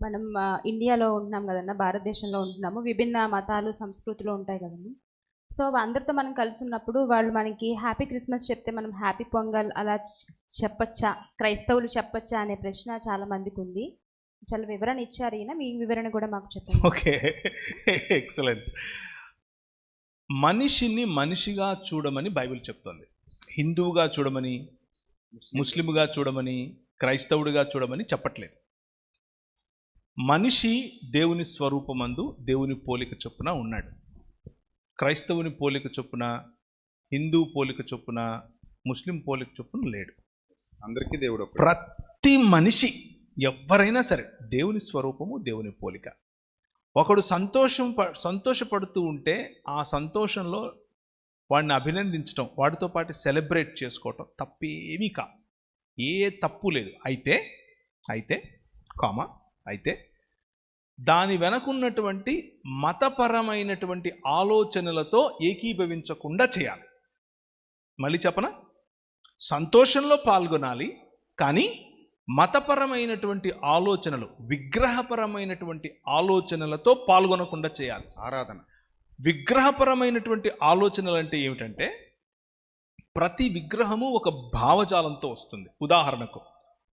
మనం ఇండియాలో ఉంటున్నాం కదన్నా, భారతదేశంలో ఉంటున్నాము. విభిన్న మతాలు, సంస్కృతులు ఉంటాయి కదండి. సో అందరితో మనం కలిసి ఉన్నప్పుడు వాళ్ళు మనకి హ్యాపీ క్రిస్మస్ చెప్తే మనం హ్యాపీ పొంగల్ అలా చెప్పచ్చా, క్రైస్తవులు చెప్పచ్చా అనే ప్రశ్న చాలా మందికి ఉంది. చాలా వివరణ ఇచ్చారు ఈయన, మీ వివరణ కూడా మాకు చెప్పండి. Okay, excellent. మనిషిని మనిషిగా చూడమని బైబిల్ చెప్తోంది. హిందువుగా చూడమని, ముస్లింగా చూడమని, క్రైస్తవుడిగా చూడమని చెప్పట్లేదు. మనిషి దేవుని స్వరూపమందు దేవుని పోలిక చొప్పున ఉన్నాడు. క్రైస్తవుని పోలిక చొప్పున, హిందూ పోలిక చొప్పున, ముస్లిం పోలిక చొప్పున లేడు. అందరికీ దేవుడు ప్రతి మనిషి ఎవరైనా సరే దేవుని స్వరూపము, దేవుని పోలిక. ఒకడు సంతోషపడుతూ ఉంటే ఆ సంతోషంలో వాడిని అభినందించడం, వాడితో పాటు సెలబ్రేట్ చేసుకోవటం తప్పేమీ కా, ఏ తప్పు లేదు. అయితే దాని వెనకున్నటువంటి మతపరమైనటువంటి ఆలోచనలతో ఏకీభవించకుండా చేయాలి. మళ్ళీ చెప్పనా, సంతోషంలో పాల్గొనాలి, కానీ మతపరమైనటువంటి ఆలోచనలు, విగ్రహపరమైనటువంటి ఆలోచనలతో పాల్గొనకుండా చేయాలి. ఆరాధన. విగ్రహపరమైనటువంటి ఆలోచనలు అంటే ఏమిటంటే, ప్రతి విగ్రహము ఒక భావజాలంతో వస్తుంది. ఉదాహరణకు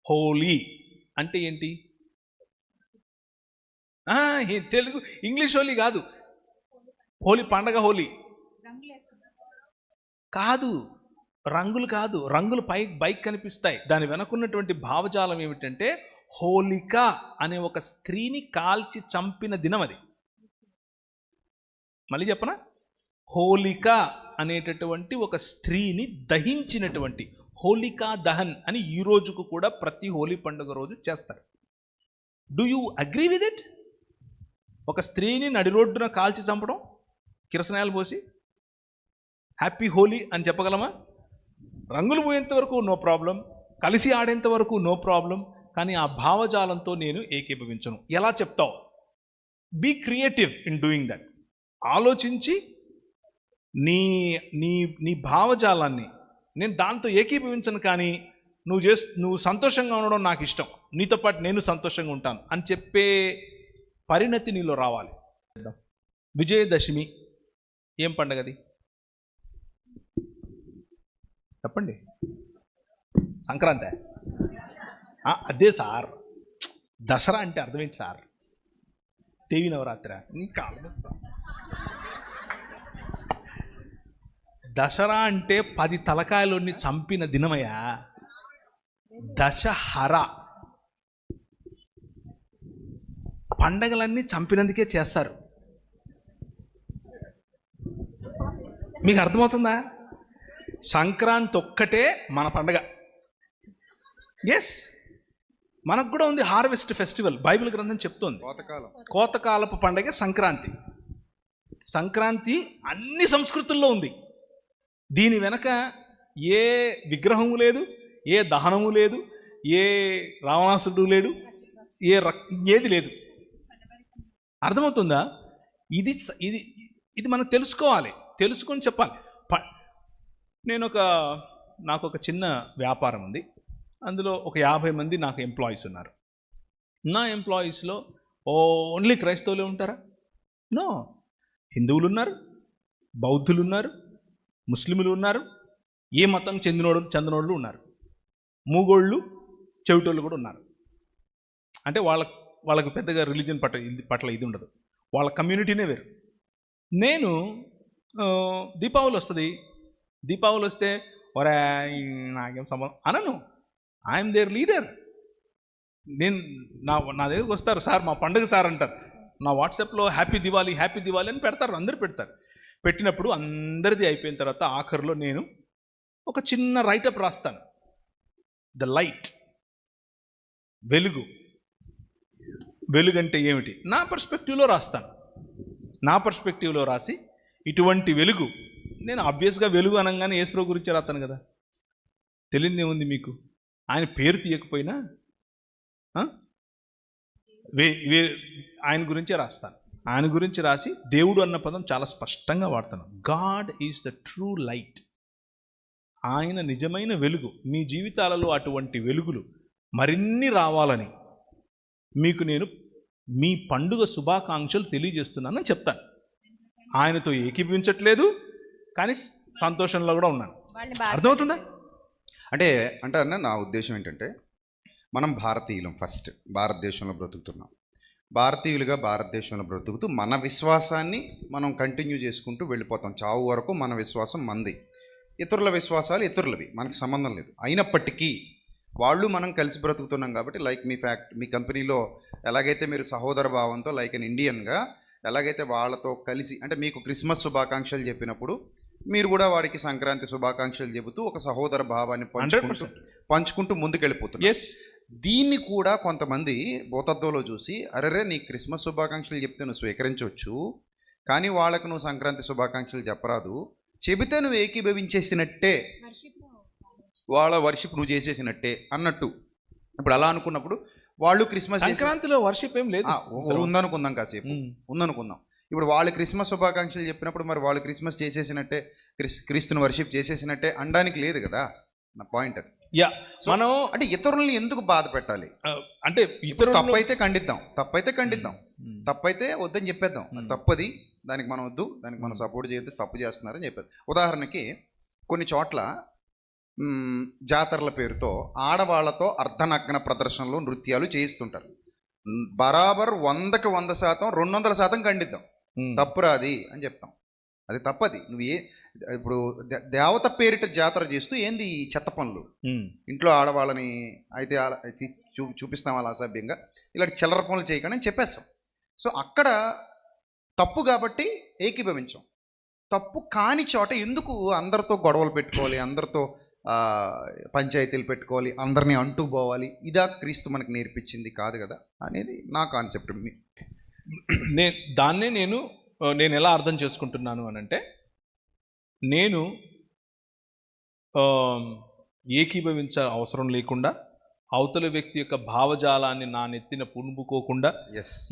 హోలీ అంటే ఏంటి? తెలుగు ఇంగ్లీష్ హోలీ కాదు, హోలీ పండగ. హోలీ కాదు, రంగులు కాదు, రంగులు బైక్ కనిపిస్తాయి. దాని వెనకున్నటువంటి భావజాలం ఏమిటంటే, హోలిక అనే ఒక స్త్రీని కాల్చి చంపిన దినం అది. మళ్ళీ చెప్పనా, హోలిక అనేటటువంటి ఒక స్త్రీని దహించినటువంటి హోలికా దహన్ అని ఈ రోజుకు కూడా ప్రతి హోలీ పండుగ రోజు చేస్తారు. Do you agree with it? ఒక స్త్రీని నడి రోడ్డున కాల్చి చంపడం, కిరసనాయలు పోసి హ్యాపీ హోలీ అని చెప్పగలమా? రంగులు పోయేంత వరకు నో ప్రాబ్లం, కలిసి ఆడేంత వరకు నో ప్రాబ్లం, కానీ ఆ భావజాలంతో నేను ఏకీభవించను. ఎలా చెప్తావు? Be creative in doing that. ఆలోచించి నీ నీ నీ భావజాలాన్ని, నేను దాంతో ఏకీభవించను, కానీ నువ్వు సంతోషంగా ఉండడం నాకు ఇష్టం, నీతో పాటు నేను సంతోషంగా ఉంటాను అని చెప్పే పరిణతి నీలో రావాలి. విజయదశమి ఏం పండగది చెప్పండి? సంక్రాంతి? అదే సార్. దసరా అంటే అర్థమేంటి సార్? దేవి నవరాత్రి. నీ కాలం. దసరా అంటే 10 తలకాయలోని చంపిన దినమయ్యా. దశహర. పండగలన్నీ చంపినందుకే చేస్తారు. మీకు అర్థమవుతుందా? సంక్రాంతి ఒక్కటే మన పండగ. ఎస్, మనకు కూడా ఉంది హార్వెస్ట్ ఫెస్టివల్. బైబిల్ గ్రంథం చెప్తోంది కోతకాలపు పండగ సంక్రాంతి. సంక్రాంతి అన్ని సంస్కృతుల్లో ఉంది. దీని వెనక ఏ విగ్రహము లేదు, ఏ దహనము లేదు, ఏ రావణాసుడు లేడు, ఏది లేదు. అర్థమవుతుందా? ఇది ఇది ఇది మనం తెలుసుకోవాలి, తెలుసుకొని చెప్పాలి. నాకు ఒక చిన్న వ్యాపారం ఉంది. అందులో ఒక 50 మంది నాకు ఎంప్లాయీస్ ఉన్నారు. నా ఎంప్లాయీస్లో ఓన్లీ క్రైస్తవులే ఉంటారా? నో, హిందువులు ఉన్నారు, బౌద్ధులు ఉన్నారు, ముస్లింలు ఉన్నారు, ఏ మతం చెందినోళ్ళు ఉన్నారు, మూగోళ్ళు, చెవిటోళ్ళు కూడా ఉన్నారు. అంటే వాళ్ళకు పెద్దగా రిలీజియన్ పట్ల ఇది ఉండదు, వాళ్ళ కమ్యూనిటీనే వేరు. నేను దీపావళి వస్తుంది, దీపావళి వస్తే ఒరే నాకేం సంబంధం అనను. I'm their leader. నా దగ్గరకు వస్తారు, సార్ మా పండుగ సార్ అంటారు. నా వాట్సాప్లో హ్యాపీ దివాళీ అని పెడతారు, అందరూ పెడతారు. పెట్టినప్పుడు అందరిది అయిపోయిన తర్వాత ఆఖరిలో నేను ఒక చిన్న రైటప్ రాస్తాను. ద లైట్, వెలుగంటే ఏమిటి నా పర్స్పెక్టివ్లో రాస్తాను. నా పర్స్పెక్టివ్లో రాసి, ఇటువంటి వెలుగు, నేను ఆబ్వియస్గా వెలుగు అనగానే యేసుప్రభు గురించి రాస్తాను కదా, తెలియదు ఏముంది మీకు? ఆయన పేరు తీయకపోయినా ఆయన గురించే రాస్తాను. ఆయన గురించి రాసి దేవుడు అన్న పదం చాలా స్పష్టంగా వాడతాను. God is the true light. ఆయన నిజమైన వెలుగు. మీ జీవితాలలో అటువంటి వెలుగులు మరిన్ని రావాలని మీకు నేను మీ పండుగ శుభాకాంక్షలు తెలియజేస్తున్నానని చెప్తాను. ఆయనతో ఏకీభవించట్లేదు, కానీ సంతోషంలో కూడా ఉన్నాను. వాళ్ళని బాగా అర్థమవుతుందా? అంటే అంటే అన్న నా ఉద్దేశం ఏంటంటే, మనం భారతీయులం, ఫస్ట్ భారతదేశంలో బ్రతుకుతున్నాం. భారతీయులుగా భారతదేశంలో బ్రతుకుతూ మన విశ్వాసాన్ని మనం కంటిన్యూ చేసుకుంటూ వెళ్ళిపోతాం. చావు వరకు మన విశ్వాసం మంది, ఇతరుల విశ్వాసాలు ఇతరులవి, మనకు సంబంధం లేదు. అయినప్పటికీ వాళ్ళు మనం కలిసి బ్రతుకుతున్నాం కాబట్టి, లైక్ మీ కంపెనీలో ఎలాగైతే మీరు సహోదర భావంతో లైక్ అన్ ఇండియన్గా ఎలాగైతే వాళ్ళతో కలిసి, అంటే మీకు క్రిస్మస్ శుభాకాంక్షలు చెప్పినప్పుడు మీరు కూడా వాడికి సంక్రాంతి శుభాకాంక్షలు చెబుతూ ఒక సహోదర భావాన్ని పంచుకుంటూ ముందుకెళ్ళిపోతున్నారు. ఎస్, దీన్ని కూడా కొంతమంది భూతత్వంలో చూసి, అరెరే నీ క్రిస్మస్ శుభాకాంక్షలు చెప్తే నువ్వు స్వీకరించవచ్చు, కానీ వాళ్ళకు నువ్వు సంక్రాంతి శుభాకాంక్షలు చెప్పరాదు, చెబితే నువ్వు ఏకీభవించేసినట్టే, వాళ్ళ వర్షిప్ నువ్వు చేసేసినట్టే అన్నట్టు. ఇప్పుడు అలా అనుకున్నప్పుడు వాళ్ళు క్రిస్మస్ సంక్రాంతిలో వర్షిప్ ఏం లేదు, ఉందనుకుందాం, కాసేపు ఉందనుకుందాం. ఇప్పుడు వాళ్ళు క్రిస్మస్ శుభాకాంక్షలు చెప్పినప్పుడు మరి వాళ్ళు క్రిస్మస్ చేసేసినట్టే, క్రీస్తుని వర్షిప్ చేసేసినట్టే అనడానికి లేదు కదా. నా పాయింట్ అది. యా, మనం అంటే ఇతరులని ఎందుకు బాధ పెట్టాలి? అంటే తప్పైతే ఖండిద్దాం, తప్పైతే వద్దని చెప్పేద్దాం. తప్పది, దానికి మనం వద్దు, దానికి మనం సపోర్ట్ చేయొద్దు, తప్పు చేస్తున్నారని చెప్పేది. ఉదాహరణకి కొన్ని చోట్ల జాతరల పేరుతో ఆడవాళ్లతో అర్ధనగ్న ప్రదర్శనలు, నృత్యాలు చేయిస్తుంటారు. బరాబర్ 100కి 100%, 200% ఖండిద్దాం. తప్పురాది అని చెప్తాం. అది తప్పది. ఇప్పుడు దేవత పేరిట జాతర చేస్తూ ఏంది ఈ చెత్త పనులు? ఇంట్లో ఆడవాళ్ళని అయితే చూపిస్తాం అలా అసభ్యంగా, ఇలాంటి చిల్లర పనులు చేయకండి అని చెప్పేస్తాం. సో అక్కడ తప్పు కాబట్టి ఏకీభవించాం. తప్పు కాని చోట ఎందుకు అందరితో గొడవలు పెట్టుకోవాలి, అందరితో పంచాయతీలు పెట్టుకోవాలి, అందరినీ అంటూ పోవాలి? ఇదా క్రీస్తు మనకు నేర్పించింది కాదు కదా అనేది నా కాన్సెప్ట్. నేను ఎలా అర్థం చేసుకుంటున్నాను అని అంటే, నేను ఏకీభవించ అవసరం లేకుండా, అవతల వ్యక్తి యొక్క భావజాలాన్ని నా నెత్తిన పుణుపుకోకుండా,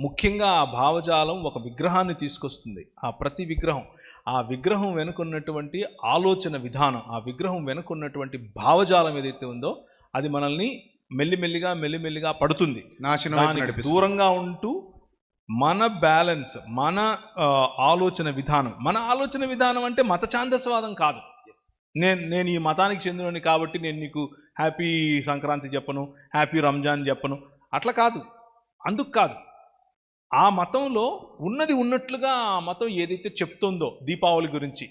ముఖ్యంగా ఆ భావజాలం ఒక విగ్రహాన్ని తీసుకొస్తుంది. ఆ ప్రతి విగ్రహం, ఆ విగ్రహం వెనుకున్నటువంటి ఆలోచన విధానం, ఆ విగ్రహం వెనుకున్నటువంటి భావజాలం ఏదైతే ఉందో అది మనల్ని మెల్లిమెల్లిగా పడుతుంది, నాశనానికి దూరంగా ఉంటూ మన బ్యాలెన్స్, మన ఆలోచన విధానం అంటే మత ఛాందస్వాదం కాదు. నేను ఈ మతానికి చెందినని కాబట్టి నేను నీకు హ్యాపీ సంక్రాంతి చెప్పను, హ్యాపీ రంజాన్ చెప్పను, అట్లా కాదు. అందుకు కాదు. ఆ మతంలో ఉన్నది ఉన్నట్లుగా ఆ మతం ఏదైతే చెప్తుందో దీపావళి గురించి,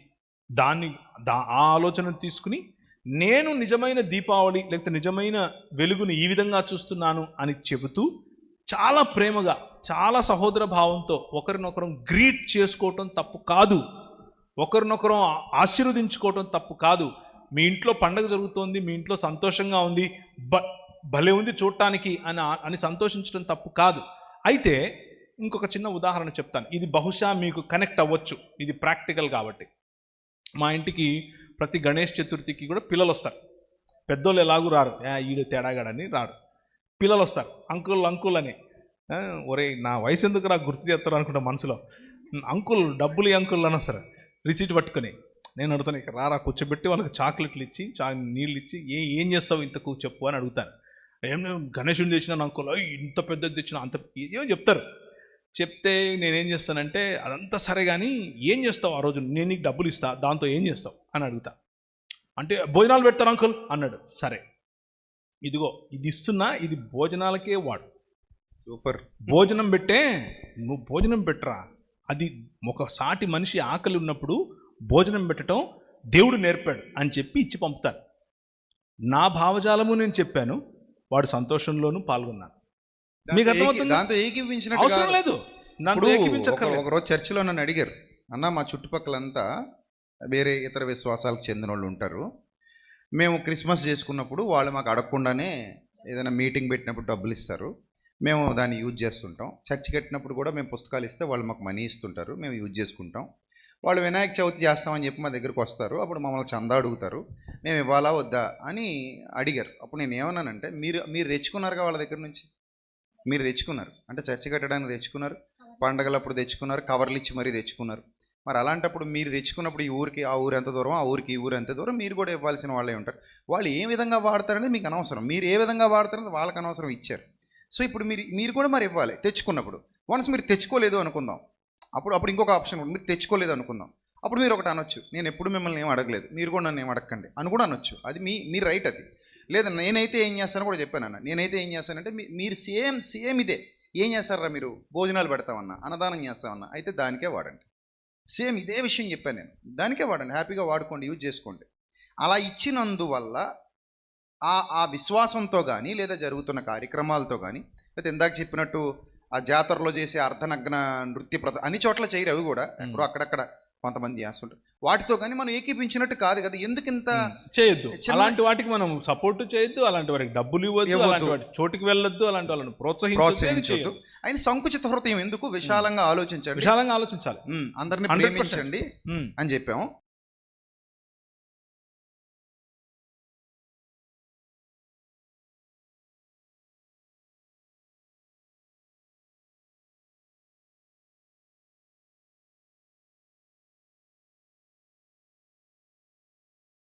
ఆ ఆలోచనను తీసుకుని నేను నిజమైన దీపావళి లేకపోతే నిజమైన వెలుగుని ఈ విధంగా చూస్తున్నాను అని చెబుతూ, చాలా ప్రేమగా, చాలా సహోదర భావంతో ఒకరినొకరం గ్రీట్ చేసుకోవటం తప్పు కాదు, ఒకరినొకరం ఆశీర్వదించుకోవటం తప్పు కాదు. మీ ఇంట్లో పండగ జరుగుతోంది, మీ ఇంట్లో సంతోషంగా ఉంది, భలే ఉంది చూడటానికి అని సంతోషించడం తప్పు కాదు. అయితే ఇంకొక చిన్న ఉదాహరణ చెప్తాను, ఇది బహుశా మీకు కనెక్ట్ అవ్వచ్చు, ఇది ప్రాక్టికల్ కాబట్టి. మా ఇంటికి ప్రతి గణేష్ చతుర్థికి కూడా పిల్లలు వస్తారు. పెద్దోళ్ళు ఎలాగూ రారు, ఈడు తేడాగాడని రాడు. పిల్లలు వస్తారు, అంకుల్ అని. ఒరే నా వయసు ఎందుకు రా గుర్తు చేస్తారు అనుకుంటా మనసులో. అంకుల్ డబ్బులు అంకుల్ అని వస్తారు రిసీట్ పట్టుకొని. నేను అడుగుతాను, ఇక రారా కూర్చోబెట్టి వాళ్ళకి చాక్లెట్లు ఇచ్చి నీళ్ళు ఇచ్చి ఏం చేస్తావు ఇంతకు చెప్పు అని అడుగుతాను. ఏం గణేషుని తెచ్చిన అంకుల్, ఇంత పెద్దది తెచ్చిన అంత ఏమో చెప్తారు. చెప్తే నేనేం చేస్తానంటే, అదంతా సరే కానీ ఏం చేస్తావు ఆ రోజు, నేను నీకు డబ్బులు ఇస్తా, దాంతో ఏం చేస్తావు అని అడుగుతా. అంటే భోజనాలు పెడతాను అంకుల్ అన్నాడు. సరే ఇదిగో ఇది ఇస్తున్నా, ఇది భోజనాలకే వాడు. సూపర్. భోజనం పెట్టే, నువ్వు భోజనం పెట్టరా. అది ఒక సాటి మనిషి ఆకలి ఉన్నప్పుడు భోజనం పెట్టడం దేవుడు నేర్పాడు అని చెప్పి ఇచ్చి పంపుతారు. నా భావజాలము నేను చెప్పాను, వాడు సంతోషంలోనూ పాల్గొన్నాను. మీకు అర్థమవుతుంది? దాంతో ఏకీపించినట్టు అవసరం లేదు. ఒకరోజు చర్చిలో నన్ను అడిగారు, అన్న మా చుట్టుపక్కలంతా వేరే ఇతర విశ్వాసాలకు చెందిన వాళ్ళు ఉంటారు, మేము క్రిస్మస్ చేసుకున్నప్పుడు వాళ్ళు మాకు అడగకుండానే ఏదైనా మీటింగ్ పెట్టినప్పుడు డబ్బులు ఇస్తారు, మేము దాన్ని యూజ్ చేస్తుంటాం. చర్చి కట్టినప్పుడు కూడా మేము పుస్తకాలు ఇస్తే వాళ్ళు మాకు మనీ ఇస్తుంటారు, మేము యూజ్ చేసుకుంటాం. వాళ్ళు వినాయక చవితి చేస్తామని చెప్పి మా దగ్గరకు వస్తారు, అప్పుడు మమ్మల్ని చందా అడుగుతారు, మేము ఇవ్వాలా వద్దా అని అడిగారు. అప్పుడు నేను ఏమన్నానంటే, మీరు తెచ్చుకున్నారుగా వాళ్ళ దగ్గర నుంచి, మీరు తెచ్చుకున్నారు అంటే చర్చి కట్టడానికి తెచ్చుకున్నారు, పండగలప్పుడు తెచ్చుకున్నారు, కవర్లు ఇచ్చి మరీ తెచ్చుకున్నారు. మరి అలాంటప్పుడు మీరు తెచ్చుకున్నప్పుడు ఈ ఊరికి ఆ ఊరు ఎంత దూరం, ఆ ఊరికి ఈ ఊరు ఎంత దూరం, మీరు కూడా ఇవ్వాల్సిన వాళ్ళే ఉంటారు. వాళ్ళు ఏ విధంగా వాడతారనేది మీకు అనవసరం, మీరు ఏ విధంగా వాడతారనేది వాళ్ళకి అనవసరం, ఇచ్చారు. సో ఇప్పుడు మీరు కూడా మరి ఇవ్వాలి తెచ్చుకున్నప్పుడు. వన్స్ మీరు తెచ్చుకోలేదు అనుకుందాం, అప్పుడు ఇంకొక ఆప్షన్ ఉంది, మీరు తెచ్చుకోలేదు అనుకుందాం. అప్పుడు మీరు ఒకటి అనొచ్చు, నేను ఎప్పుడు మిమ్మల్ని ఏం అడగలేదు, మీరు కూడా నన్ను ఏం అడగండి అని కూడా అనొచ్చు. అది మీ రైట్. అది లేదా నేనైతే ఏం చేస్తానో కూడా చెప్పానన్న. నేనైతే ఏం చేస్తానంటే మీరు సేమ్ ఇదే ఏం చేస్తారా, మీరు భోజనాలు పెడతామన్నా, అన్నదానం చేస్తామన్నా, అయితే దానికే వాడండి. సేమ్ ఇదే విషయం చెప్పాను నేను, దానికే వాడండి, హ్యాపీగా వాడుకోండి, యూజ్ చేసుకోండి. అలా ఇచ్చినందువల్ల ఆ విశ్వాసంతో కానీ లేదా జరుగుతున్న కార్యక్రమాలతో కానీ, లేదా ఇందాక చెప్పినట్టు ఆ జాతరలో చేసే అర్ధనగ్న నృత్య అన్ని చోట్ల చేయరు, అవి కూడా ఎక్కడో అక్కడక్కడ కొంతమంది చేస్తుంటారు, వాటితో కానీ మనం ఏకీపించినట్టు కాదు కదా. ఎందుకు ఇంత చేయొద్దు, అలాంటి వాటికి మనం సపోర్ట్ చేయొద్దు, అలాంటి వారికి డబ్బులు ఇవ్వద్దు, అలాంటి వాటి చోటికి వెళ్ళొద్దు, అలాంటి వాళ్ళని ప్రోత్సహించొద్దు. ఆయన సంకుచిత హృదయం ఎందుకు, విశాలంగా ఆలోచించండి, విశాలంగా ఆలోచించాలి, అందరిని ప్రేమించండి అని చెప్పాము.